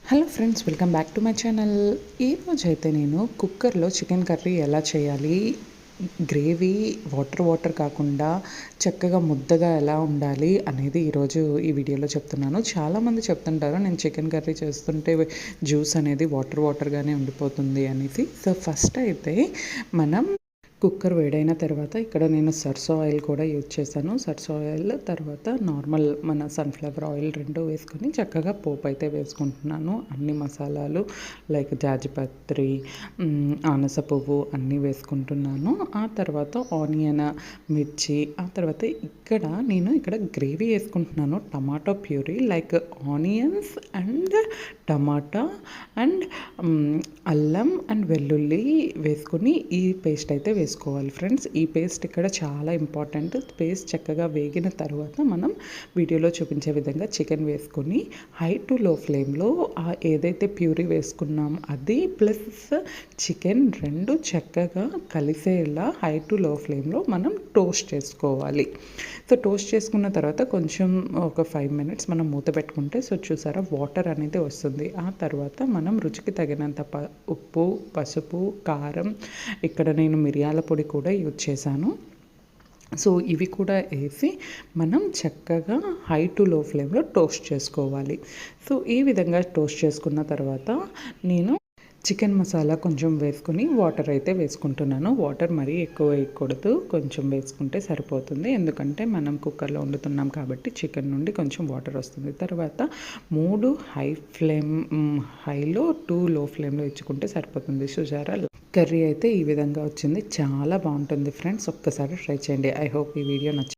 Hello friends, welcome back to my channel. ఈరోజైతే నేను కుక్కర్లో చికెన్ కర్రీ ఎలా చేయాలి, గ్రేవీ వాటర్ కాకుండా చక్కగా ముద్దగా ఎలా ఉండాలి అనేది ఈరోజు ఈ వీడియోలో చెప్తున్నాను. చాలామంది చెప్తుంటారు నేను చికెన్ కర్రీ చేస్తుంటే జ్యూస్ అనేది వాటర్గానే ఉండిపోతుంది అనేసి. సో ఫస్ట్ అయితే మనం కుక్కర్ వేడైన తర్వాత ఇక్కడ నేను సర్సో ఆయిల్ కూడా యూజ్ చేశాను. సర్సో ఆయిల్ తర్వాత నార్మల్ మన సన్ఫ్లవర్ ఆయిల్ రెండు వేసుకొని చక్కగా పోపు అయితే వేసుకుంటున్నాను. అన్ని మసాలాలు లైక్ జాజిపత్రి, ఆనస పువ్వు అన్నీ వేసుకుంటున్నాను. ఆ తర్వాత ఆనియన్, మిర్చి, ఆ తర్వాత నేను ఇక్కడ గ్రేవీ వేసుకుంటున్నాను. Tomato puree like onions and tomato and అల్లం అండ్ వెల్లుల్లి వేసుకొని ఈ పేస్ట్ అయితే వేసుకోవాలి ఫ్రెండ్స్. ఈ పేస్ట్ ఇక్కడ చాలా ఇంపార్టెంట్. పేస్ట్ చక్కగా వేగిన తర్వాత మనం వీడియోలో చూపించే విధంగా చికెన్ వేసుకొని హై టు లో ఫ్లేమ్లో ఏదైతే ప్యూరీ వేసుకున్నాం అది ప్లస్ చికెన్ రెండు చక్కగా కలిసేలా హై టు లో ఫ్లేమ్లో మనం టోస్ట్ చేసుకోవాలి. సో టోస్ట్ చేసుకున్న తర్వాత కొంచెం ఒక 5 minutes మనం మూత పెట్టుకుంటే సో చూసారా వాటర్ అనేది వస్తుంది. ఆ తర్వాత మనం రుచికి తగినంత ఉప్పు, పసుపు, కారం, ఇక్కడ నేను మిరియాల పొడి కూడా యూజ్ చేశాను. సో ఇవి కూడా వేసి మనం చక్కగా హై టు లో ఫ్లేమ్లో టోస్ట్ చేసుకోవాలి. సో ఈ విధంగా టోస్ట్ చేసుకున్న తర్వాత నేను చికెన్ మసాలా కొంచెం వేసుకుని వాటర్ అయితే వేసుకుంటున్నాను. వాటర్ మరీ ఎక్కువ వేయకూడదు, కొంచెం వేసుకుంటే సరిపోతుంది. ఎందుకంటే మనం కుక్కర్లో వండుతున్నాం కాబట్టి చికెన్ నుండి కొంచెం వాటర్ వస్తుంది. తర్వాత 3 హైలో 2 లో ఫ్లేమ్లో ఇచ్చుకుంటే సరిపోతుంది. చూసారా కర్రీ అయితే ఈ విధంగా వచ్చింది. చాలా బాగుంటుంది ఫ్రెండ్స్, ఒక్కసారి ట్రై చేయండి. ఐ హోప్ ఈ వీడియో నచ్చింది.